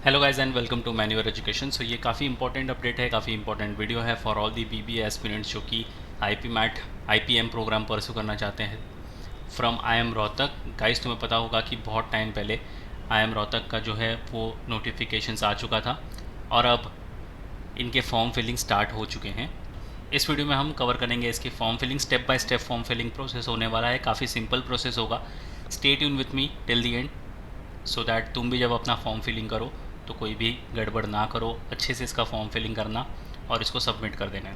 Hello guys and welcome to मैन्यूअर education. So ये काफ़ी इंपॉर्टेंट अपडेट है, काफ़ी इंपॉर्टेंट वीडियो है for all the BBA aspirants जो कि IPMAT IPM programme pursue करना चाहते हैं फ्रॉम आईएम रोहतक। गाइस तुम्हें पता होगा कि बहुत टाइम पहले आईएम रोहतक का जो है वो नोटिफिकेशंस आ चुका था और अब इनके फॉर्म फिलिंग स्टार्ट हो चुके हैं। इस वीडियो में हम कवर करेंगे इसकी form filling, step by step form filling process होने वाला है। काफ़ी सिंपल प्रोसेस होगा। Stay tune with me till the end so that तुम भी जब अपना फॉर्म फिलिंग करो तो कोई भी गड़बड़ ना करो, अच्छे से इसका फॉर्म फिलिंग करना और इसको सबमिट कर देना है।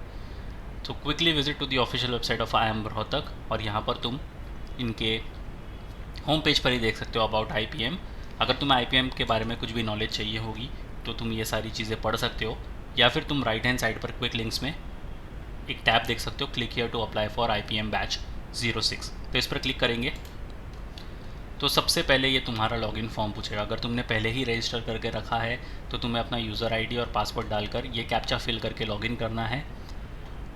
तो quickly visit to the official website of IIM Rohtak और यहाँ पर तुम इनके होम पेज पर ही देख सकते हो अबाउट आईपीएम। अगर तुम्हें आईपीएम के बारे में कुछ भी नॉलेज चाहिए होगी तो तुम ये सारी चीज़ें पढ़ सकते हो, या फिर तुम राइट हैंड साइड पर क्विक लिंक्स में एक टैब देख सकते हो, click here to apply for IPM batch 06। तो इस पर क्लिक करेंगे तो सबसे पहले ये तुम्हारा लॉगिन फॉर्म पूछेगा। अगर तुमने पहले ही रजिस्टर करके रखा है तो तुम्हें अपना यूज़र आईडी और पासवर्ड डालकर ये कैप्चा फिल करके लॉगिन करना है।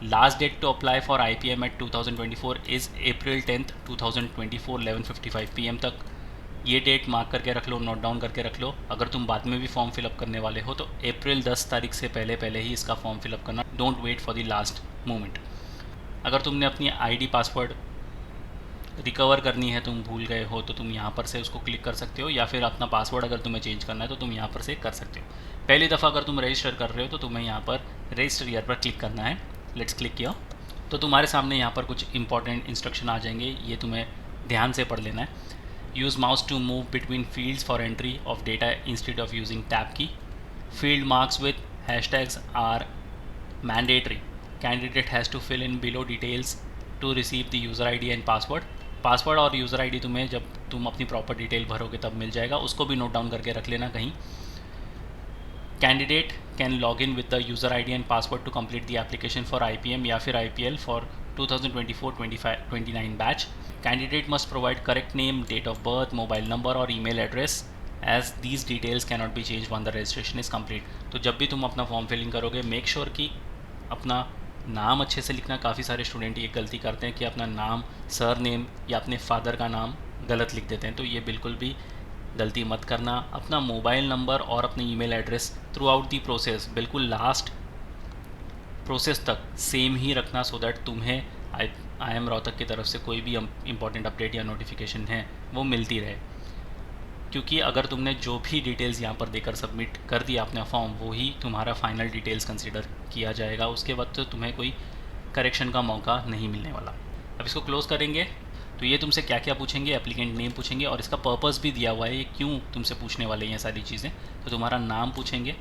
Last date to apply for IPM at 2024 is April 10, 2024 11:55 PM तक। ये डेट मार्क करके रख लो, नोट डाउन करके रख लो। अगर तुम बाद में भी फॉर्म फिलअप करने वाले हो तो अप्रैल 10 तारीख से पहले पहले ही इसका फॉर्म फिलअप करना। Don't wait for the last moment. अगर तुमने अपनी आईडी पासवर्ड रिकवर करनी है, तुम भूल गए हो, तो तुम यहाँ पर से उसको क्लिक कर सकते हो, या फिर अपना पासवर्ड अगर तुम्हें चेंज करना है तो तुम यहाँ पर से कर सकते हो। पहली दफ़ा अगर तुम रजिस्टर कर रहे हो तो तुम्हें यहाँ पर रजिस्टर ईयर पर क्लिक करना है। लेट्स क्लिक किया तो तुम्हारे सामने यहाँ पर कुछ इंपॉर्टेंट इंस्ट्रक्शन आ जाएंगे, ये तुम्हें ध्यान से पढ़ लेना है। Use mouse to move between fields for entry of data instead of using tab key. Field marks with hashtags are mandatory. Candidate has to fill in below details to receive the user ID and password. Password और user ID तुम्हें जब तुम अपनी proper detail भरोगे तब मिल जाएगा, उसको भी note down करके रख लेना कहीं। Candidate can log in with the user ID and password to complete the application for IPM या फिर IPL for 2024-25-29 batch. Candidate must provide correct name, date of birth, mobile number और email address as these details can not be change one the registration is complete. तो जब भी तुम अपना form filling करोगे make sure कि अपना नाम अच्छे से लिखना। काफ़ी सारे स्टूडेंट ये गलती करते हैं कि अपना नाम, सर नेम या अपने फादर का नाम गलत लिख देते हैं, तो ये बिल्कुल भी गलती मत करना। अपना मोबाइल नंबर और अपनी email address through out the process, बिल्कुल लास्ट प्रोसेस तक सेम ही रखना, सो दैट तुम्हें आई एम रोहतक की तरफ से कोई भी इंपॉर्टेंट अपडेट या नोटिफिकेशन है वो मिलती रहे। क्योंकि अगर तुमने जो भी डिटेल्स यहाँ पर देकर सबमिट कर दिया अपना फॉर्म, वो ही तुम्हारा फाइनल डिटेल्स कंसीडर किया जाएगा। उसके बाद तो तुम्हें कोई करेक्शन का मौका नहीं मिलने वाला। अब इसको क्लोज़ करेंगे तो ये तुमसे क्या क्या पूछेंगे, एप्लीकेंट नेम पूछेंगे और इसका पर्पस भी दिया हुआ है, ये क्यों तुमसे पूछने वाले हैं सारी चीज़ें। तो तुम्हारा नाम पूछेंगे,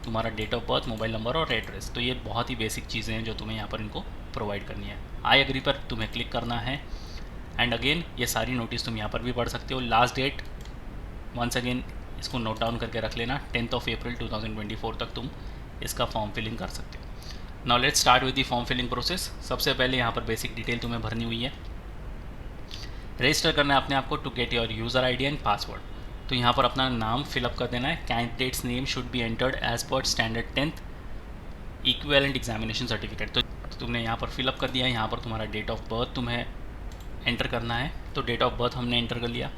तुम्हारा date of birth, mobile number और एड्रेस। तो ये बहुत ही बेसिक चीज़ें हैं जो तुम्हें यहाँ पर इनको प्रोवाइड करनी है। आई एग्री पर तुम्हें क्लिक करना है एंड अगेन ये सारी नोटिस तुम यहाँ पर भी पढ़ सकते हो। लास्ट डेट वंस अगेन इसको नोट डाउन करके रख लेना, 10 अप्रैल 2024 तक तुम इसका फॉर्म फिलिंग कर सकते हो। Now let's start with the form filling process. सबसे पहले यहाँ पर बेसिक डिटेल तुम्हें भरनी हुई है। रजिस्टर करना है अपने आप को to get your user ID and password. तो यहाँ पर अपना नाम फिलअप कर देना है। Candidate's name should be entered as per standard 10th equivalent examination certificate. तो तुमने यहाँ पर फिलअप कर दिया है। यहाँ पर तुम्हारा डेट ऑफ बर्थ तुम्हें एंटर करना है, तो डेट ऑफ बर्थ हमने एंटर कर लिया।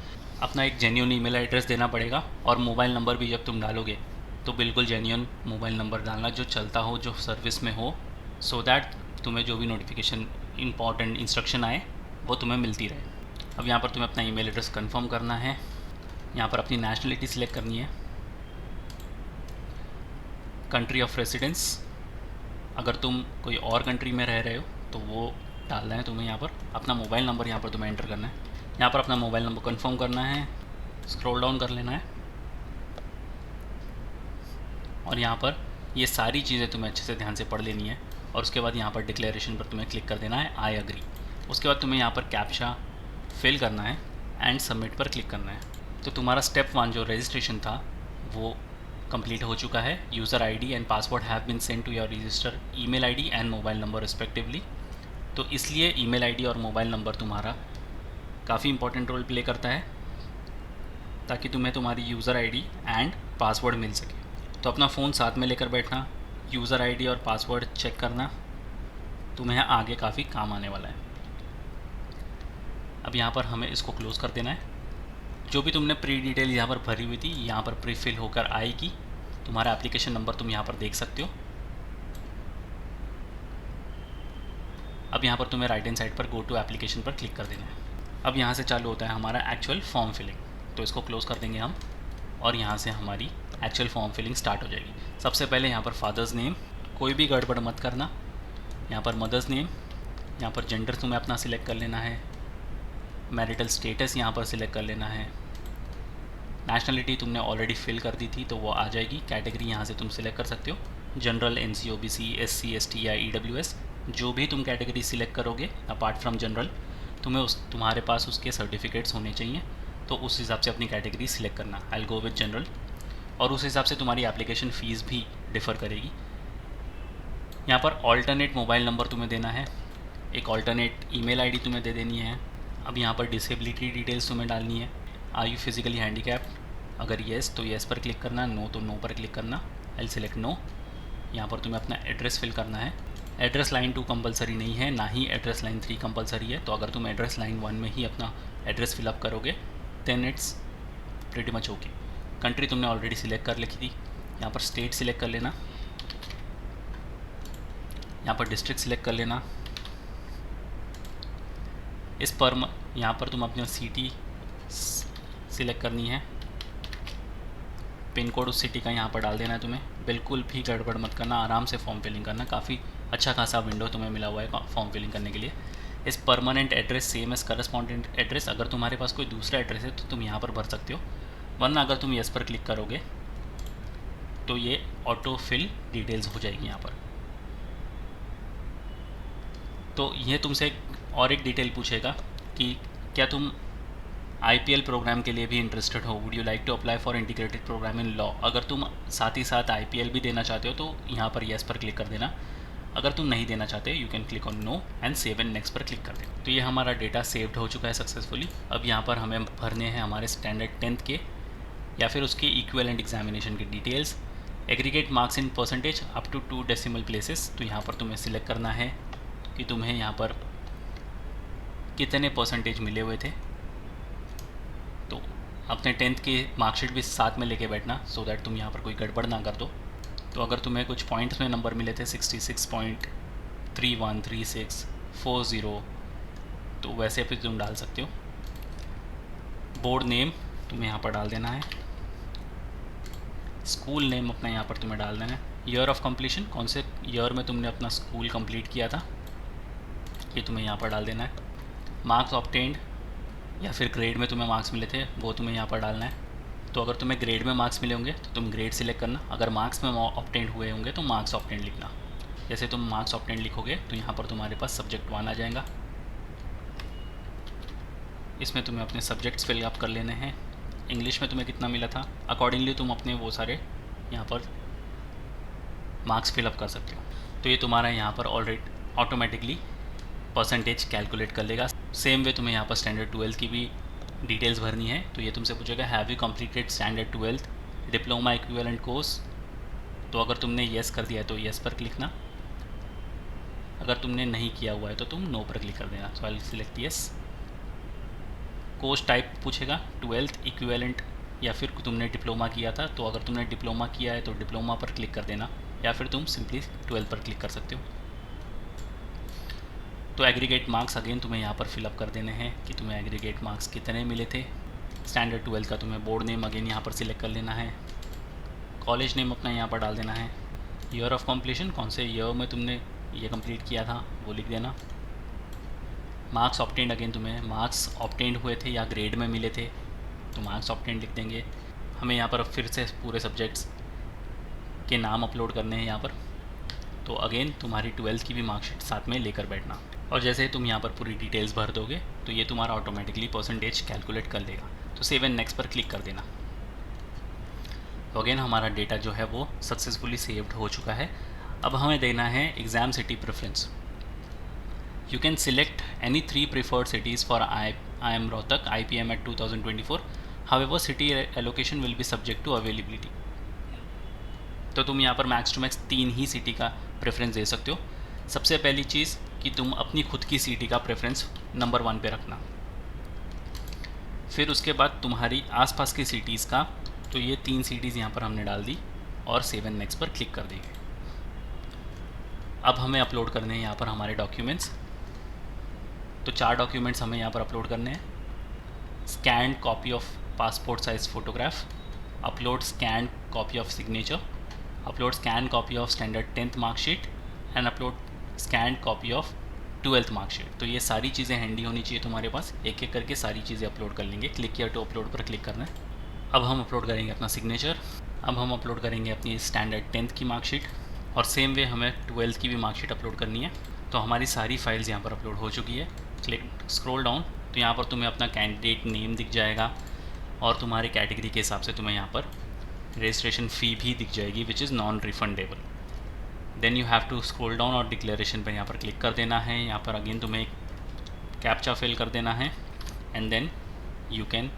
अपना एक जेन्यून ईमेल एड्रेस देना पड़ेगा और मोबाइल नंबर भी जब तुम डालोगे तो बिल्कुल जेन्यून मोबाइल नंबर डालना जो चलता हो, जो सर्विस में हो, सो दैट तुम्हें जो भी नोटिफिकेशन इंपॉर्टेंट इंस्ट्रक्शन आए वो तुम्हें मिलती रहे। अब यहाँ पर तुम्हें अपना ईमेल एड्रेस कंफर्म करना है। यहाँ पर अपनी नेशनलिटी सिलेक्ट करनी है, कंट्री ऑफ रेसिडेंस, अगर तुम कोई और कंट्री में रह रहे हो तो वो डालना है तुम्हें। यहाँ पर अपना मोबाइल नंबर यहाँ पर तुम्हें एंटर करना है। यहाँ पर अपना मोबाइल नंबर कंफर्म करना है, स्क्रॉल डाउन कर लेना है और यहाँ पर ये सारी चीज़ें तुम्हें अच्छे से ध्यान से पढ़ लेनी है। और उसके बाद यहाँ पर डिक्लेरेशन पर तुम्हें क्लिक कर देना है, आई अग्री। उसके बाद तुम्हें यहाँ पर कैप्चा फिल करना है एंड सबमिट पर क्लिक करना है। तो तुम्हारा स्टेप 1 जो रजिस्ट्रेशन था वो कंप्लीट हो चुका है। User ID and password have been send to your register email ID and mobile number respectively. तो इसलिए ईमेल आईडी और मोबाइल नंबर तुम्हारा काफ़ी इंपॉर्टेंट रोल प्ले करता है ताकि तुम्हें तुम्हारी यूज़र आईडी एंड पासवर्ड मिल सके। तो अपना फ़ोन साथ में लेकर बैठना, यूज़र आईडी और पासवर्ड चेक करना, तुम्हें आगे काफ़ी काम आने वाला है। अब यहाँ पर हमें इसको क्लोज़ कर देना है। जो भी तुमने प्री डिटेल यहाँ पर भरी हुई थी यहाँ पर प्री फिल होकर आएगी तुम्हारा एप्लीकेशन नंबर तुम यहाँ पर देख सकते हो। अब यहाँ पर तुम्हें राइट हैंड साइड पर गो टू एप्लीकेशन पर क्लिक कर देना है। अब यहाँ से चालू होता है हमारा एक्चुअल फॉर्म फिलिंग, तो इसको क्लोज़ कर देंगे हम और यहाँ से हमारी एक्चुअल फॉर्म फिलिंग स्टार्ट हो जाएगी। सबसे पहले यहाँ पर फादर्स नेम, कोई भी गड़बड़ मत करना। यहाँ पर मदर्स नेम, यहाँ पर जेंडर तुम्हें अपना सिलेक्ट कर लेना है। मैरिटल स्टेटस यहाँ पर सिलेक्ट कर लेना है। नेशनलिटी तुमने ऑलरेडी फिल कर दी थी तो वो आ जाएगी। कैटेगरी यहाँ से तुम सिलेक्ट कर सकते हो, general, NC, OBC, SC, ST या EWS, जो भी तुम कैटेगरी सिलेक्ट करोगे अपार्ट फ्रॉम जनरल, तुम्हारे पास उसके सर्टिफिकेट्स होने चाहिए, तो उस हिसाब से अपनी कैटेगरी सिलेक्ट करना। I will go with general, और उस हिसाब से तुम्हारी एप्लीकेशन फ़ीस भी डिफ़र करेगी। यहाँ पर ऑल्टरनेट मोबाइल नंबर तुम्हें देना है, एक ऑल्टरनेट ईमेल आईडी तुम्हें दे देनी है। अब यहाँ पर डिसेबिलिटी डिटेल्स तुम्हें डालनी है। आर यू फिजिकली हैंडीकैप्ड, अगर येस तो येस पर क्लिक करना, नो तो नो पर क्लिक करना। I select no. यहाँ पर तुम्हें अपना एड्रेस फिल करना है। एड्रेस लाइन 2 कंपलसरी नहीं है, ना ही एड्रेस लाइन 3 कंपलसरी है, तो अगर तुम एड्रेस लाइन 1 में ही अपना एड्रेस फिलअप करोगे then it's pretty much okay. Country तुमने ऑलरेडी सिलेक्ट कर लिखी थी, यहाँ पर स्टेट सिलेक्ट कर लेना, यहाँ पर डिस्ट्रिक्ट सिलेक्ट कर लेना। इस पर यहाँ पर तुम अपनी सिटी सिलेक्ट करनी है, पिन कोड उस सिटी का यहाँ पर डाल देना है तुम्हें। बिल्कुल भी गड़बड़ मत करना, आराम से फॉर्म फिलिंग करना। काफ़ी अच्छा खासा विंडो तुम्हें मिला हुआ है फॉर्म फिलिंग करने के लिए। इस permanent address same as correspondent address, अगर तुम्हारे पास कोई दूसरा एड्रेस है तो तुम यहाँ पर भर सकते हो, वरना अगर तुम यस पर क्लिक करोगे तो ये ऑटो फिल डिटेल्स हो जाएगी यहाँ पर। तो ये तुमसे और एक डिटेल पूछेगा कि क्या तुम IPL प्रोग्राम के लिए भी इंटरेस्टेड हो, would you like to apply for integrated programme in law. अगर तुम साथ ही साथ IPL भी देना चाहते हो तो यहाँ पर येस पर क्लिक कर देना। अगर तुम नहीं देना चाहते you can click on no and save and next पर क्लिक कर देना। तो ये हमारा डेटा सेव्ड हो चुका है सक्सेसफुली। अब यहाँ पर हमें भरने हैं हमारे स्टैंडर्ड 10th के या फिर उसके इक्विवेलेंट एग्जामिनेशन की details. Aggregate marks in percentage up to 2 decimal places, तो यहाँ पर तुम्हें सिलेक्ट करना है कि तुम्हें यहाँ पर कितने परसेंटेज मिले हुए थे। तो अपने 10th के मार्कशीट भी साथ में लेके बैठना सो दैट तुम यहाँ पर कोई गड़बड़ ना कर दो। तो अगर तुम्हें कुछ पॉइंट्स में नंबर मिले थे 66.313640, तो वैसे भी तुम डाल सकते हो। बोर्ड नेम तुम्हें यहाँ पर डाल देना है। स्कूल नेम अपना यहाँ पर तुम्हें डाल देना है। ईयर ऑफ कंप्लीशन, कौन से ईयर में तुमने अपना स्कूल कंप्लीट किया था, ये तुम्हें यहाँ पर डाल देना है। मार्क्स ऑब्टेन्ड या फिर ग्रेड में तुम्हें मार्क्स मिले थे वो तुम्हें यहाँ पर डालना है। तो अगर तुम्हें ग्रेड में मार्क्स मिले होंगे तो तुम ग्रेड सिलेक्ट करना, अगर मार्क्स में ऑब्टेन्ड हुए होंगे तो मार्क्स ऑब्टेन्ड लिखना। जैसे तुम मार्क्स ऑब्टेन्ड लिखोगे तो यहाँ पर तुम्हारे पास सब्जेक्ट 1 आ जाएगा। इसमें तुम्हें अपने सब्जेक्ट्स फिल अप कर लेने हैं। इंग्लिश में तुम्हें कितना मिला था अकॉर्डिंगली तुम अपने वो सारे यहाँ पर मार्क्स फिलअप कर सकते हो। तो ये तुम्हारा यहाँ पर ऑलरेडी ऑटोमेटिकली परसेंटेज कैलकुलेट कर लेगा। सेम वे तुम्हें यहाँ पर स्टैंडर्ड 12th की भी डिटेल्स भरनी है। तो ये तुमसे पूछेगा have you completed standard 12th diploma equivalent course, तो अगर तुमने येस कर दिया है तो येस पर क्लिक ना, अगर तुमने नहीं किया हुआ है तो तुम नो पर क्लिक कर देना। So I select yes. Course type पूछेगा 12th इक्विवेलेंट या फिर तुमने डिप्लोमा किया था, तो अगर तुमने डिप्लोमा किया है तो डिप्लोमा पर क्लिक कर देना या फिर तुम सिंपली 12 पर क्लिक कर सकते हो। तो एग्रीगेट मार्क्स अगेन तुम्हें यहाँ पर फिलअप कर देने हैं कि तुम्हें एग्रीगेट मार्क्स कितने मिले थे। स्टैंडर्ड 12 का तुम्हें बोर्ड नेम अगेन यहाँ पर सिलेक्ट कर लेना है। कॉलेज नेम अपना यहाँ पर डाल देना है। ईयर ऑफ कंप्लीशन, कौन से ईयर में तुमने ये कंप्लीट किया था वो लिख देना। मार्क्स ऑब्टेन्ड, अगेन तुम्हें मार्क्स ऑब्टेन्ड हुए थे या ग्रेड में मिले थे तो मार्क्स ऑब्टेन्ड लिख देंगे। हमें यहाँ पर फिर से पूरे सब्जेक्ट्स के नाम अपलोड करने हैं यहाँ पर। तो अगेन तुम्हारी 12th की भी मार्कशीट साथ में लेकर बैठना, और जैसे ही तुम यहाँ पर पूरी डिटेल्स भर दोगे तो ये तुम्हारा ऑटोमेटिकली परसेंटेज कैलकुलेट कर लेगा। तो सेव एंड नेक्स्ट पर क्लिक कर देना। तो अगेन हमारा डेटा जो है वो सक्सेसफुली सेव्ड हो चुका है। अब हमें देना है exam city preference. You can select any 3 preferred cities for IIM Rohtak IPM at 2024. However, city allocation will be subject to availability. तो तुम यहाँ पर मैक्स टू मैक्स 3 ही सिटी का प्रेफरेंस दे सकते हो। सबसे पहली चीज़ कि तुम अपनी खुद की सिटी का प्रेफरेंस नंबर 1 पे रखना। फिर उसके बाद तुम्हारी आसपास की सिटीज़ का, तो ये 3 सिटीज़ यहाँ पर हमने डाल दी। और सेव एंड नेक्स्ट पर क्लिक कर देंगे। अब हमें अपलोड करने हैं यहाँ पर हमारे डॉक्यूमेंट्स। तो 4 डॉक्यूमेंट्स हमें यहाँ पर अपलोड करने हैं। Scanned copy of passport size photograph, upload scanned copy of signature, upload scan copy of standard 10th marksheet and upload scanned copy of 12th marksheet. तो ये सारी चीज़ें हैंडी होनी चाहिए तुम्हारे पास। एक एक करके सारी चीज़ें अपलोड कर लेंगे। क्लिक किया टू अपलोड पर क्लिक करना है। अब हम अपलोड करेंगे अपना सिग्नेचर। अब हम अपलोड करेंगे अपनी स्टैंडर्ड 10th की मार्कशीट और सेम वे हमें 12th की भी मार्कशीट अपलोड करनी है। तो हमारी सारी फाइल्स यहाँ पर अपलोड हो चुकी है। क्लिक स्क्रॉल डाउन तो यहाँ पर तुम्हें अपना कैंडिडेट नेम दिख जाएगा और तुम्हारी कैटेगरी के हिसाब से तुम्हें यहाँ पर रजिस्ट्रेशन फ़ी भी दिख जाएगी which is non refundable. Then you have to scroll down और डिक्लेरेशन पर यहाँ पर क्लिक कर देना है। यहाँ पर अगेन तुम्हें एक कैप्चा फिल कर देना है and then you can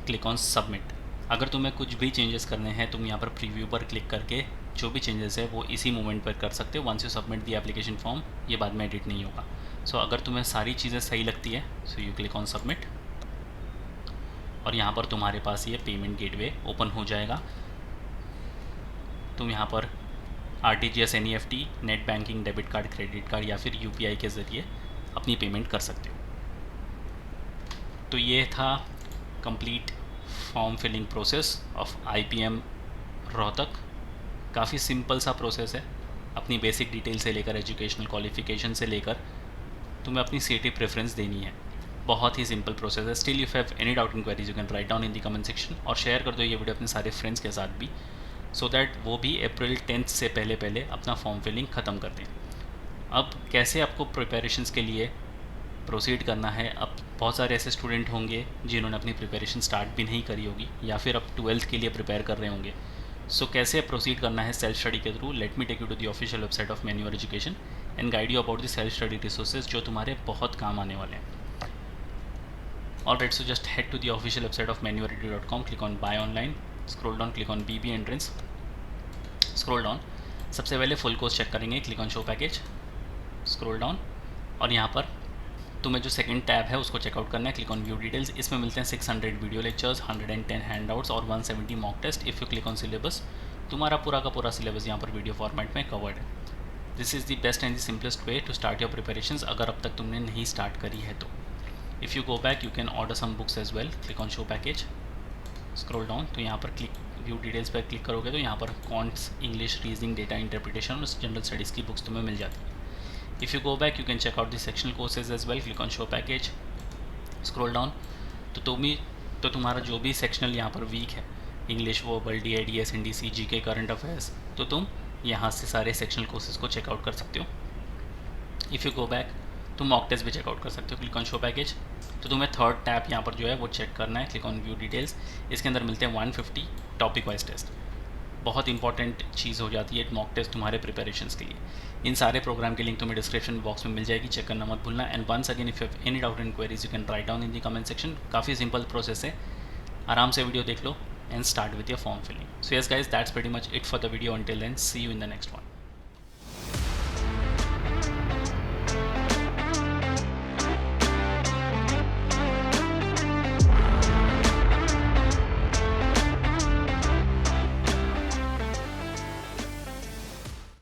click on submit. अगर तुम्हें कुछ भी चेंजेस करने हैं तुम यहाँ पर प्रीव्यू पर क्लिक करके जो भी चेंजेस है वो इसी मोमेंट पर कर सकते हो। Once you submit the application form, ये बाद में एडिट नहीं होगा। सो अगर तुम्हें सारी चीज़ें सही लगती है so you click on submit और यहाँ पर तुम्हारे पास ये पेमेंट गेटवे ओपन हो जाएगा। तुम यहाँ पर RTGS, NEFT, net banking, debit card, credit card या फिर UPI के ज़रिए अपनी पेमेंट कर सकते हो। तो ये था complete form filling process of IPM Rohtak. काफ़ी सिंपल सा प्रोसेस है। अपनी बेसिक डिटेल से लेकर एजुकेशनल क्वालिफिकेशन से लेकर तुम्हें अपनी CT प्रेफरेंस देनी है। बहुत ही सिंपल प्रोसेस है। Still if have any doubt enquiries you can write down in the comment section और शेयर कर दो ये वीडियो अपने सारे फ्रेंड्स के साथ भी, सो दैट वो भी अप्रैल 10th से पहले पहले अपना फॉर्म फिलिंग ख़त्म कर दें। अब कैसे आपको प्रिपरेशंस के लिए प्रोसीड करना है। अब बहुत सारे ऐसे स्टूडेंट होंगे जिन्होंने अपनी प्रिपरेशन स्टार्ट भी नहीं करी होगी या फिर अब 12th के लिए प्रिपेयर कर रहे होंगे। सो कैसे प्रोसीड करना है सेल्फ स्टडी के थ्रू, let me take you to the official website of Manya education and guide you about the self study resources जो तुम्हारे बहुत काम आने वाले हैं। Alright, so just head to the official website of manuaredu.com, click on buy online, scroll down, click on BB entrance, scroll down। सबसे पहले full course check करेंगे, click on show package, scroll down और यहाँ पर तुम्हें जो second tab है उसको चेकआउट करना है। Click on view details. इसमें मिलते हैं 600 वीडियो लेक्चर्स, 110 हैंडआउट्स और 170 mock test. If you click on syllabus, तुम्हारा पूरा का पूरा सिलेबस यहाँ पर वीडियो फॉर्मेट में कवर्ड है। This is the best and the simplest way to start your preparations अगर अब तक तुमने नहीं स्टार्ट करी है तो। If you go back you can order some books as well. Click on show package, scroll down तो यहाँ पर क्लिक व्यू डिटेल्स पर क्लिक करोगे तो यहाँ पर quants, English, reasoning, data interpretation और जनरल स्टडीज़ की बुक्स तुम्हें मिल जाती है। If you go back you can check out the sectional courses as well. Click on show package, scroll down तो तुम्हारा जो भी सेक्शनल यहाँ पर वीक है, English, verbal, DIDS, NDC, GK, current affairs, तो तुम यहाँ से सारे सेक्शनल कोर्सेज को चेकआउट कर सकते हो। इफ़ यू गो बैक तुम मॉक टेस्ट भी चेकआउट कर सकते हो। क्लिक ऑन शो पैकेज तो तुम्हें थर्ड टैब यहाँ पर जो है वो चेक करना है। Click on view details. इसके अंदर मिलते हैं 150 टॉपिक वाइज टेस्ट। बहुत इंपॉर्टेंट चीज़ हो जाती है मॉक टेस्ट तुम्हारे प्रिपरेशंस के लिए। इन सारे प्रोग्राम की लिंक तुम्हें डिस्क्रिप्शन बॉक्स में मिल जाएगी, चेक करना मत भूलना। And once again if you have any doubt and queries you can write down in the comment section. काफ़ी सिंपल प्रोसेस है, आराम से वीडियो देख लो and start with your form filling. So yes guys, that's pretty much it for the video. Until then see you in the next one.